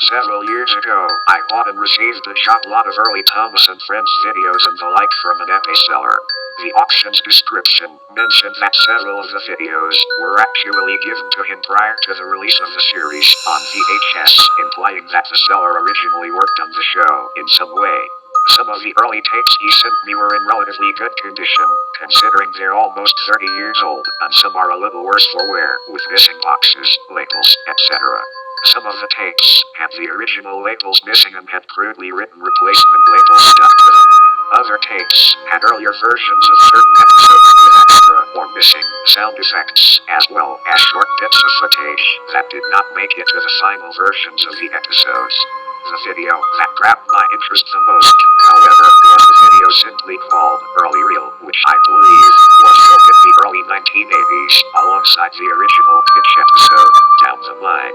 Several years ago, I bought and received a lot of early Thomas and Friends videos and the like from an eBay seller. The auction's description mentioned that several of the videos were actually given to him prior to the release of the series on VHS, implying that the seller originally worked on the show in some way. Some of the early tapes he sent me were in relatively good condition, considering they're almost 30 years old, and some are a little worse for wear, with missing boxes, labels, etc. Some of the tapes had the original labels missing and had crudely written replacement labels stuck to them. Other tapes had earlier versions of certain episodes with extra or missing sound effects, as well as short bits of footage that did not make it to the final versions of the episodes. The video that grabbed my interest the most, however, was the video simply called Early Reel, which I believe was filmed in the early 1980s alongside the original pitch episode, Down the Line.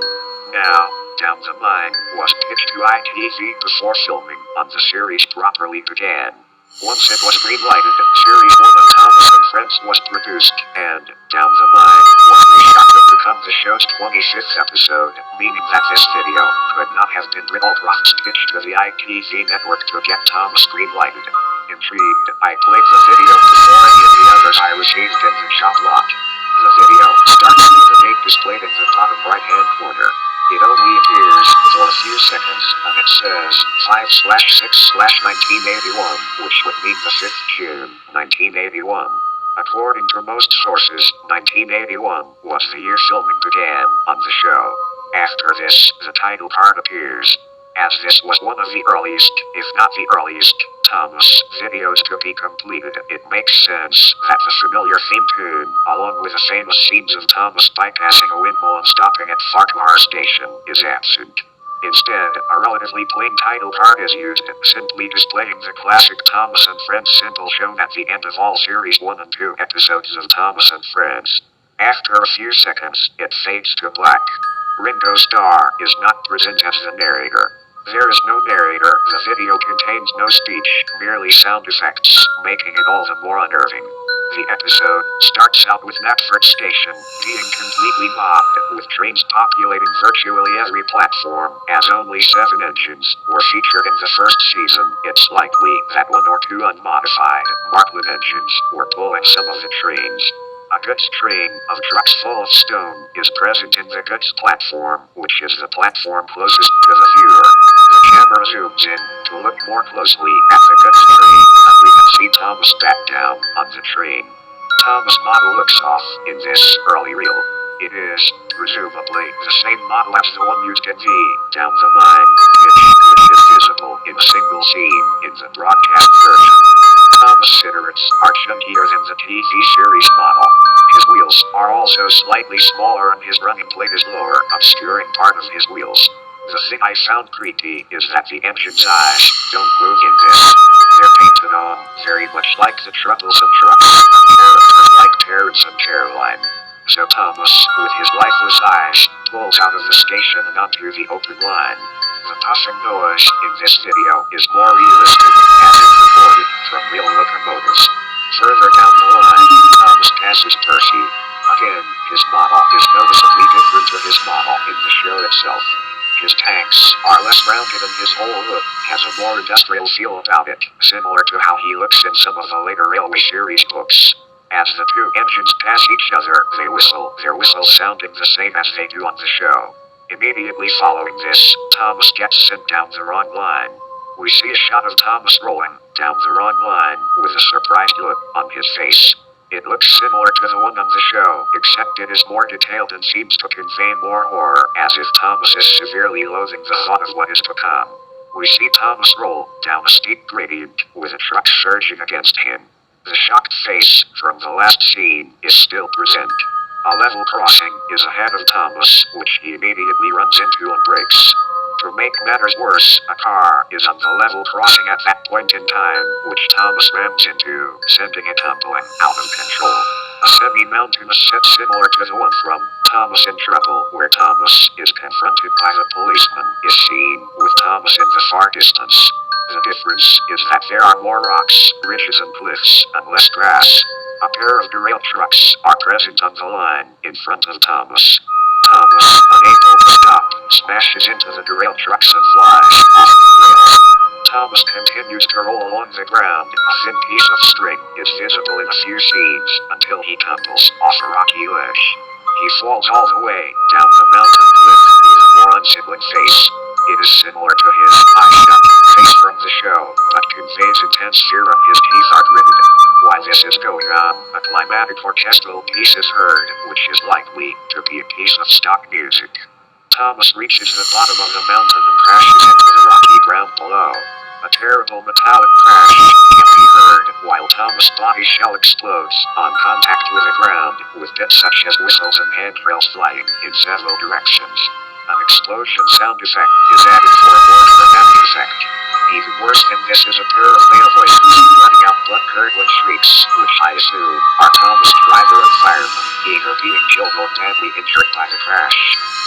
Now, Down the Line was pitched to ITV before filming on the series properly began. Once it was greenlighted, Series 1 of Thomas and Friends was produced, and Down the Line was reshot to become the show's 25th episode, meaning that this video could not have been Riddlecroft's pitch to the ITV network to get Thomas greenlighted. Intrigued, I played the video before any of the others I received in the shot lot. The video starts with the date displayed in the bottom right-hand corner. It only appears for a few seconds, and it says 5/6/1981, which would mean the 5th June, 1981. According to most sources, 1981 was the year filming began on the show. After this, the title card appears. As this was one of the earliest, if not the earliest, Thomas videos to be completed, it makes sense that the familiar theme tune, along with the famous scenes of Thomas bypassing a windmill and stopping at Farquhar Station, is absent. Instead, a relatively plain title card is used, simply displaying the classic Thomas and Friends symbol shown at the end of all Series 1 and 2 episodes of Thomas and Friends. After a few seconds, it fades to black. Ringo Starr is not present as the narrator. There is no narrator, the video contains no speech, merely sound effects, making it all the more unnerving. The episode starts out with Knapford Station being completely mobbed, with trains populating virtually every platform, as only 7 engines were featured in the first season. It's likely that 1 or 2 unmodified Markland engines were pulling some of the trains. A goods train of trucks full of stone is present in the goods platform, which is the platform closest to the viewer. The camera zooms in to look more closely at the goods train, and we can see Thomas back down on the train. Thomas' model looks off in this early reel. It is, presumably, the same model as the one used in the Down the Line pitch, which is visible in a single scene in the broadcast version. Thomas' cigarettes are chunkier than the TV series model. His wheels are also slightly smaller and his running plate is lower, obscuring part of his wheels. The thing I found creepy is that the engine's eyes don't move in this. They're painted on, very much like the troublesome trucks, characters like Terrence and Caroline. So Thomas, with his lifeless eyes, pulls out of the station and onto the open line. The puffing noise in this video is more realistic, as it's recorded from real locomotives. Further down the line, Thomas passes Percy. Again, his model is noticeably different to his model in the show itself. His tanks are less rounded and his whole look has a more industrial feel about it, similar to how he looks in some of the later Railway series books. As the 2 engines pass each other, they whistle, their whistles sounding the same as they do on the show. Immediately following this, Thomas gets sent down the wrong line. We see a shot of Thomas rolling down the wrong line with a surprised look on his face. It looks similar to the one on the show, except it is more detailed and seems to convey more horror, as if Thomas is severely loathing the thought of what is to come. We see Thomas roll down a steep gradient with a truck surging against him. The shocked face from the last scene is still present. A level crossing is ahead of Thomas, which he immediately runs into and brakes. To make matters worse, a car is on the level crossing at that point in time, which Thomas rams into, sending it tumbling out of control. A semi-mountainous set similar to the one from Thomas in Trouble, where Thomas is confronted by the policeman, is seen with Thomas in the far distance. The difference is that there are more rocks, ridges and cliffs, and less grass. A pair of derailed trucks are present on the line in front of Thomas. Thomas, unable to stop, smashes into the derailed trucks Thomas reaches the bottom of the mountain and crashes into the rocky ground below. A terrible metallic crash can be heard while Thomas' body shell explodes on contact with the ground, with bits such as whistles and handrails flying in several directions. An explosion sound effect is added for a more dramatic effect. Even worse than this is a pair of male voices letting out blood-curdling shrieks, which I assume are Thomas' driver and fireman, either being killed or badly injured by the crash.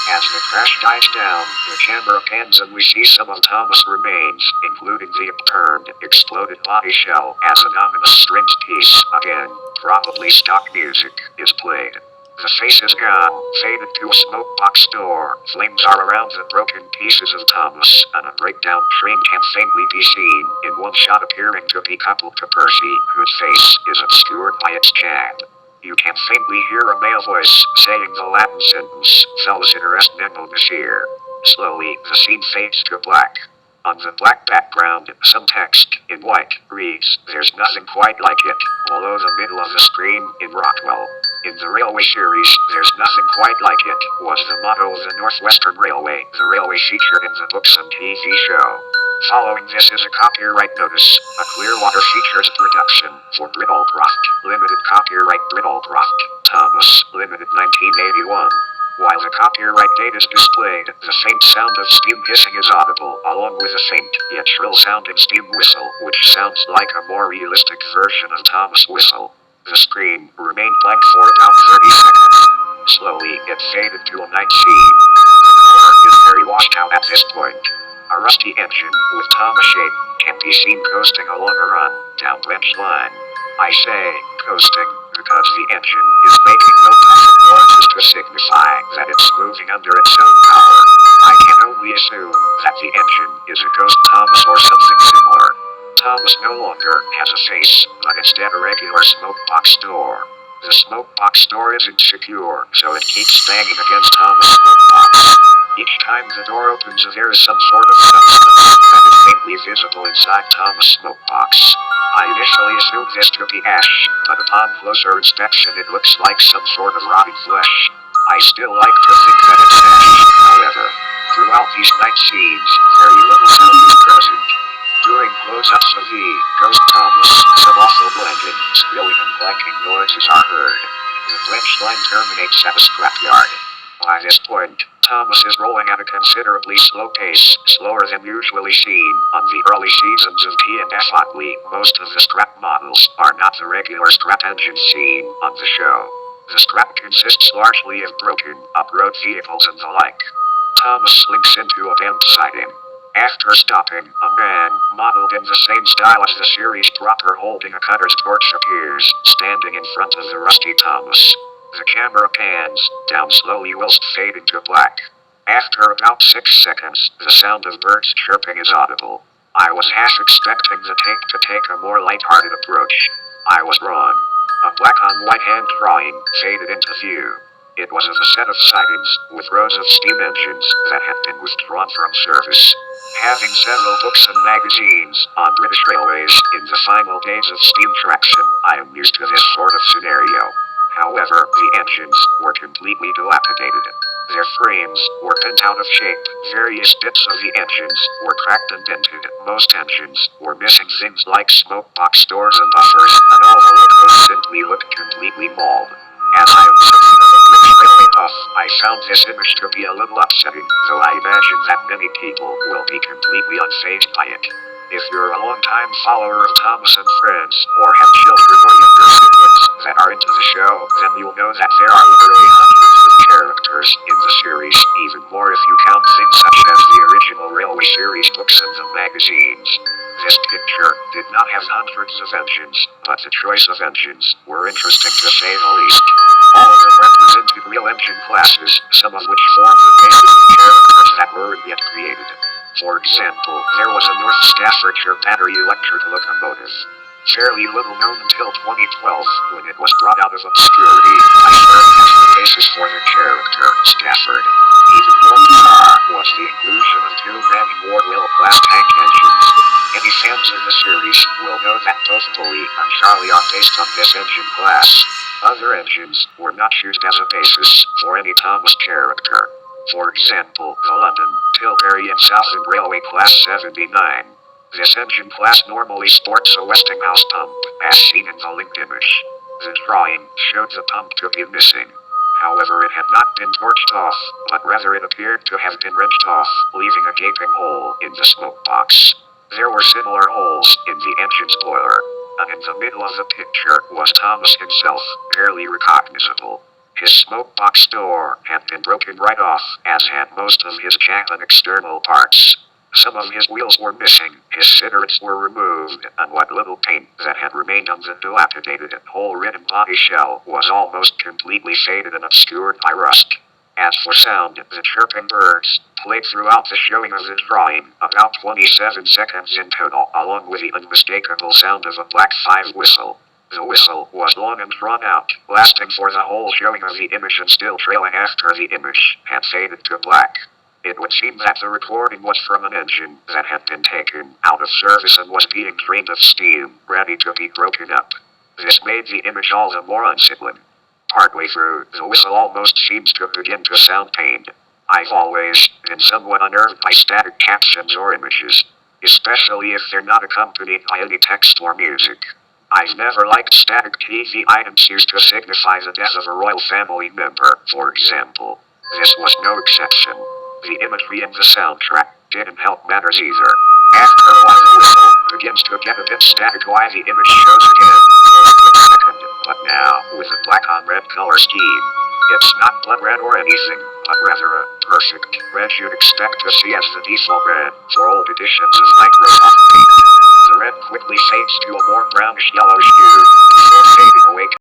As the crash dies down, the camera pans and we see some of Thomas' remains, including the upturned, exploded body shell, as an ominous stringed piece, again, probably stock music, is played. The face is gone, faded to a smoke box door. Flames are around the broken pieces of Thomas, and a breakdown train can faintly be seen, in one shot appearing to be coupled to Percy, whose face is obscured by its cab. You can faintly hear a male voice saying the Latin sentence, "Fellas interest nemo monsieur." Slowly, the scene fades to black. On the black background, some text, in white, reads, "There's nothing quite like it," below the middle of the screen, in Rockwell. In the railway series, "There's nothing quite like it," was the motto of the Northwestern Railway, the railway featured in the books and TV show. Following this is a copyright notice, a Clearwater Features production, for Brittlecroft, Limited Copyright Brittlecroft, Thomas, Limited 1981. While the copyright date is displayed, the faint sound of steam hissing is audible, along with a faint, yet shrill-sounding steam whistle, which sounds like a more realistic version of Thomas' whistle. The screen remained blank for about 30 seconds. Slowly, it faded to a night scene. The color is very washed out at this point. A rusty engine, with Thomas shape, can be seen coasting along a run, down branch line. I say, coasting, because the engine is making no puffing noises to signify that it's moving under its own power. I can only assume that the engine is a ghost Thomas or something similar. Thomas no longer has a face, but instead a regular smoke box door. The smoke box door isn't secure, so it keeps banging against Thomas' smoke box. Each time the door opens, there is some sort of substance that is faintly visible inside Thomas' smoke box. I initially assumed this to be ash, but upon closer inspection it looks like some sort of rotting flesh. I still like to think that it's ash, however. Throughout these night scenes, very little sound is present. During close-ups of the ghost Thomas, some awful blending, squealing and clanking noises are heard. The branch line terminates at a scrapyard. By this point, Thomas is rolling at a considerably slow pace, slower than usually seen on the early seasons of P&F. Oddly, most of the scrap models are not the regular scrap engine seen on the show. The scrap consists largely of broken, up-road vehicles and the like. Thomas slinks into a damp siding. After stopping, a man, modeled in the same style as the series proper holding a cutter's torch appears, standing in front of the rusty Thomas. The camera pans down slowly whilst fading to black. After about 6 seconds, the sound of birds chirping is audible. I was half expecting the tape to take a more light-hearted approach. I was wrong. A black-on-white hand drawing faded into view. It was of a set of sidings, with rows of steam engines that had been withdrawn from service. Having several books and magazines on British railways in the final days of steam traction, I am used to this sort of scenario. However, the engines were completely dilapidated. Their frames were bent out of shape, various bits of the engines were cracked and dented, most engines were missing things like smoke box doors and buffers, and all the logos simply looked completely mauled. As I am something of a British railway buff, I found this image to be a little upsetting, though I imagine that many people will be completely unfazed by it. If you're a long-time follower of Thomas and Friends, or have children or younger siblings that are into the show, then you'll know that there are literally hundreds of characters in the series, even more if you count things such as the original Railway series books and the magazines. This picture did not have hundreds of engines, but the choice of engines were interesting to say the least. All of them represented real engine classes, some of which formed the basis of characters that weren't yet created. For example, there was a North Staffordshire battery electric locomotive. Fairly little known until 2012, when it was brought out of obscurity, I served as the basis for the character, Stafford. Even more bizarre was the inclusion of two Manning Wardwell-class tank engines. Any fans of the series will know that both Bully and Charlie are based on this engine class. Other engines were not used as a basis for any Thomas character. For example, the London, Tilbury and Southend Railway Class 79. This engine class normally sports a Westinghouse pump, as seen in the linked image. The drawing showed the pump to be missing. However, it had not been torched off, but rather it appeared to have been wrenched off, leaving a gaping hole in the smoke box. There were similar holes in the engine's boiler, and in the middle of the picture was Thomas himself, barely recognizable. His smoke box door had been broken right off, as had most of his jack and external parts. Some of his wheels were missing, his cigarettes were removed, and what little paint that had remained on the dilapidated and hole-ridden body shell was almost completely faded and obscured by rust. As for sound, the chirping birds played throughout the showing of the drawing, about 27 seconds in total, along with the unmistakable sound of a Black 5 whistle. The whistle was long and drawn out, lasting for the whole showing of the image and still trailing after the image had faded to black. It would seem that the recording was from an engine that had been taken out of service and was being drained of steam, ready to be broken up. This made the image all the more unsettling. Partway through, the whistle almost seems to begin to sound pained. I've always been somewhat unnerved by static captions or images, especially if they're not accompanied by any text or music. I've never liked static TV items used to signify the death of a royal family member, for example. This was no exception. The imagery in the soundtrack didn't help matters either. After a while the whistle begins to get a bit static while the image shows again for a quick second, but now with a black on red color scheme. It's not blood red or anything, but rather a perfect red you'd expect to see as the default red for old editions of Microsoft Paint. The red quickly fades to a more brownish yellowish hue before fading away